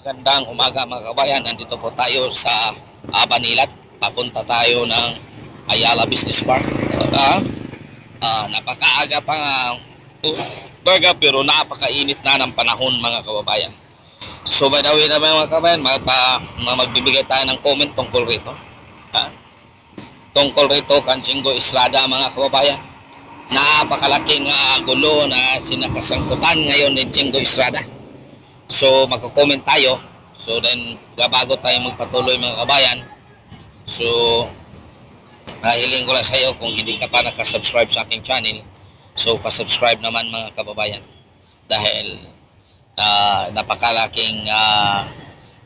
Gandang umaga mga kabayan, nandito po tayo sa Banilat. Papunta tayo ng Ayala Business Park. Napakaaga pa nga baga pero napakainit na ng panahon mga kababayan. So by the way naman mga kabayan, magbibigay tayo ng comment tungkol rito. Tungkol rito kan Jingo Estrada mga kababayan. Napakalaking gulo na sinakasangkutan ngayon ni Jingo Estrada. So magko-comment tayo. So then bago tayo magpatuloy mga kabayan. So hiling ko lang sa iyo kung hindi ka pa nakasubscribe sa aking channel. So pa-subscribe naman mga kababayan. Dahil napakalaking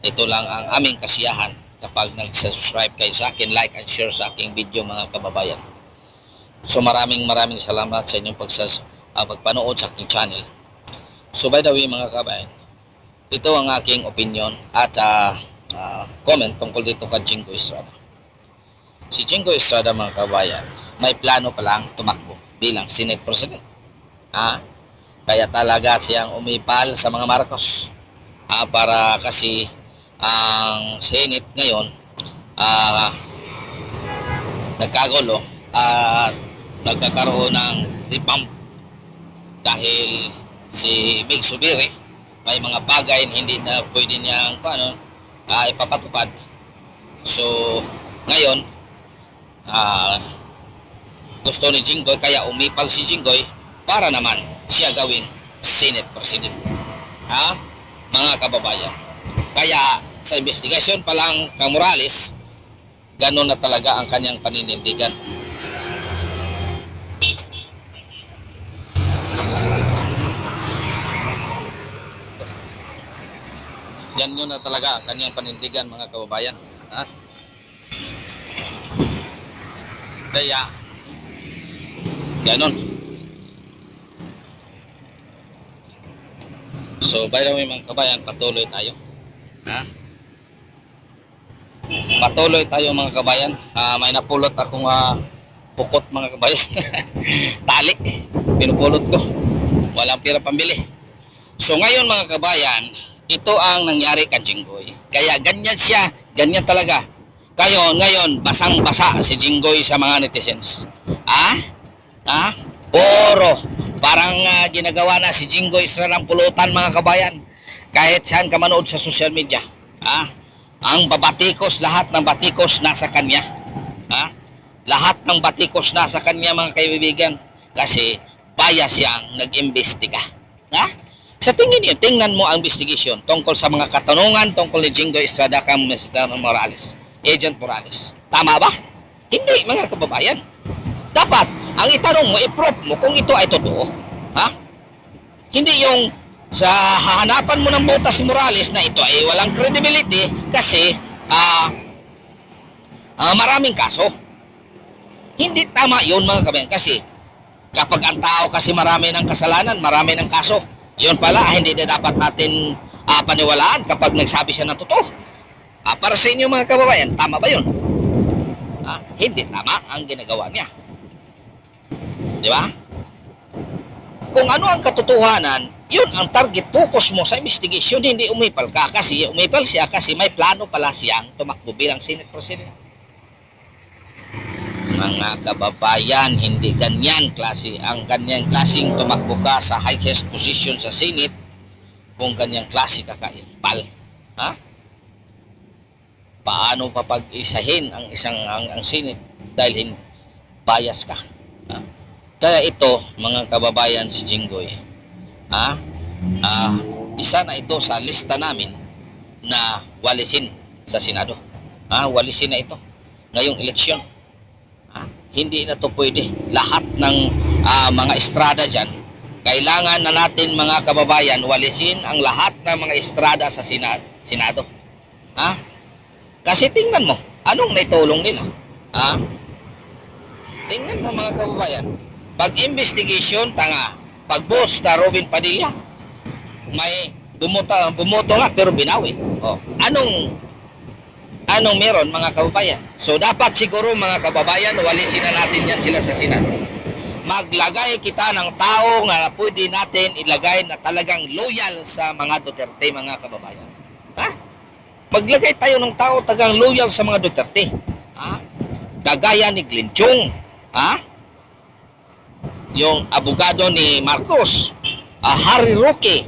ito lang ang aming kasiyahan kapag nag-subscribe kayo sa akin, like and share sa aking video mga kababayan. So maraming salamat sa inyong pagpanood sa aking channel. So by the way mga kababayan, ito ang aking opinion at comment tungkol dito kay Jingo Estrada. Si Jingo Estrada mga kabayan, may plano pa lang tumakbo bilang Senate President. Kaya talaga siyang umipal sa mga Marcos para kasi ang Senate ngayon nagkagulo at nagkakaroon ng revamp dahil si Mig Subiri may mga bagay hindi na pwede niyang ipapatupad. So ngayon gusto ni Jinggoy, kaya umipal si Jinggoy para naman siya gawing Senate President. Mga kababayan, kaya sa investigasyon pa lang kang Morales, gano'n na talaga ang kanyang paninindigan. Yan yun na talaga ang kanyang panindigan mga kababayan. Kaya ganon. So by the way mga kababayan, patuloy tayo. Patuloy tayo mga kababayan. May napulot akong pukot mga kababayan. Tali. Pinupulot ko. Walang pira pambili. So ngayon mga kababayan, ito ang nangyari kay Jinggoy. Kaya ganyan siya, ganyan talaga. Ngayon, basang-basa si Jinggoy sa mga netizens. Puro. Parang ginagawa na si Jinggoy Estrada ng pulutan mga kabayan. Kahit saan ka manood sa social media. Ang babatikos, lahat ng batikos nasa kanya. Lahat ng batikos nasa kanya mga kaibigan. Kasi bias siyang nag-imbestiga. Sa tingnan mo ang investigation tungkol sa mga katanungan tungkol ni Jingo Estrada kang Mr. Morales, Agent Morales. Tama ba? Hindi mga kababayan. Dapat, ang itanong mo, i-prove mo kung ito ay totoo. Hindi yung sa hahanapan mo ng botas si Morales na ito ay walang credibility kasi maraming kaso. Hindi tama yun mga kababayan kasi kapag ang tao kasi marami ng kasalanan, marami ng kaso. Yun pala, hindi na dapat natin paniwalaan kapag nagsabi siya ng totoo. Para sa inyo mga kababayan, tama ba yun? Hindi tama ang ginagawa niya. Di ba? Kung ano ang katotohanan, yun ang target focus mo sa investigation, hindi umipal ka. Kasi umipal siya kasi may plano pala siyang tumakbo bilang Senate President. Mga kababayan, hindi ganyan klase ang ganyang klaseng tumakbo ka sa highest position sa Senate kung ganyang klase kakaipal. Paano papag-isahin ang ang Senate dahil bias ka? Kaya ito mga kababayan, si Jinggoy isa na ito sa lista namin na walisin sa Senado. Walisin na ito ngayong eleksyon. Hindi na to pwede. Lahat ng mga Estrada dyan, kailangan na natin mga kababayan walisin ang lahat ng mga Estrada sa Senado. Kasi tingnan mo, anong naitulong nila? Tingnan mo mga kababayan, pag-investigation, tanga. Pag-boss na Robin Padilla, may bumoto nga pero binawi. Anong meron mga kababayan? So dapat siguro mga kababayan, walisin na natin yan sila sa Senado. Maglagay kita ng tao na pwede natin ilagay na talagang loyal sa mga Duterte mga kababayan. Maglagay tayo ng tao tagang loyal sa mga Duterte. Ha? Kagaya ni Glenn Chong. Ha? Yung abogado ni Marcos. Harry Roque.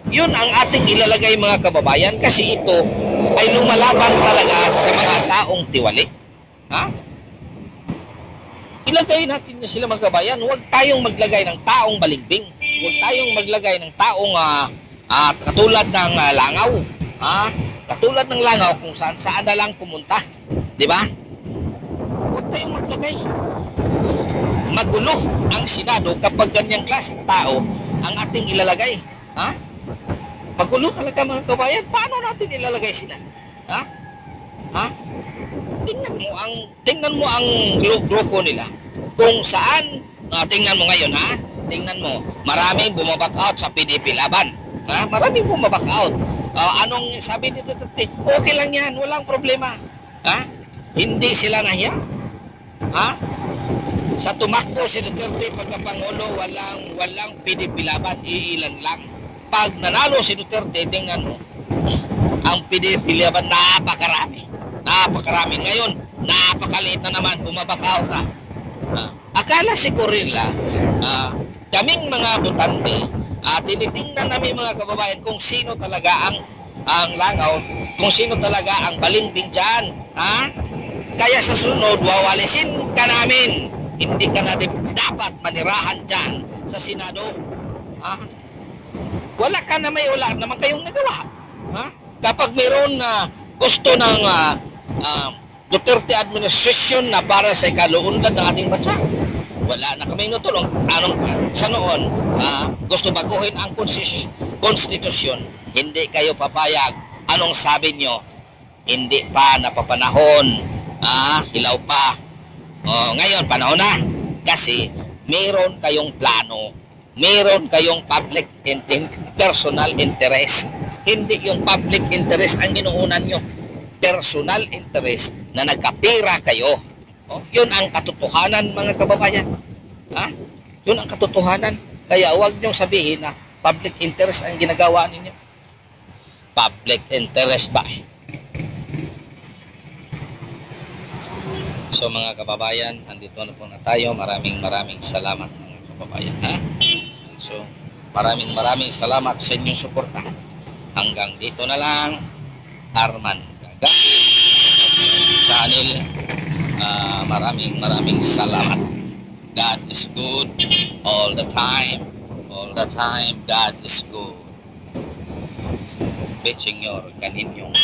Yun ang ating ilalagay mga kababayan kasi ito ay lumalaban talaga sa mga taong tiwali. Ha? Ilagay natin na sila mga kababayan. Huwag tayong maglagay ng taong balimbing. Huwag tayong maglagay ng taong katulad ng langaw. Katulad ng langaw kung saan na lang pumunta. Di ba? Huwag tayong maglagay. Magulo ang Senado kapag ganyang klaseng tao ang ating ilalagay. Ha? Magulo talaga mga kabayan. Paano natin ilalagay sila? Ha? Ha? Tingnan mo ang grupo nila. Kung saan, tingnan mo ngayon ha. Tingnan mo, maraming bumaback out sa PDP laban. Ha? Maraming bumaback out. Anong sabi ni Duterte? Okay lang yan, walang problema. Ha? Hindi sila nahiya. Ha? Sa tumakbo si Duterte pagkapangulo, walang PDP laban, iilan lang. Pag nanalo si Duterte, tingnan mo, ang PDP laban napakarami. Napakarami. Ngayon, napakaliit na naman, bumabakaw na. Akala siguro nila, kaming mga butante, tinitingnan namin mga kababayan kung sino talaga ang langaw, kung sino talaga ang balimbing dyan. Kaya sa sunod, wawalisin ka namin. Hindi ka na dapat manirahan dyan sa Senado. Wala naman kayong nagawa. Kapag mayroon na gusto ng Duterte administration na para sa ikaluunlad ng ating bansa, wala na kaming natulong. Sa noon, gusto baguhin ang konstitusyon, hindi kayo papayag. Anong sabi nyo? Hindi pa napapanahon. Hilaw pa. Ngayon, panahon na. Kasi meron kayong plano. Meron kayong public personal interest. Hindi yung public interest ang inuunan nyo. Personal interest na nagkapira kayo. Yun ang katotohanan mga kababayan. Yun ang katotohanan. Kaya huwag niyong sabihin na public interest ang ginagawa ninyo. Public interest ba? So mga kababayan, nandito na po na tayo. Maraming salamat mga kababayan. So maraming salamat sa inyong suporta. Hanggang dito na lang. Arman Gaga channel. Maraming salamat. God is good all the time. All the time God is good. Bitching your kaninyong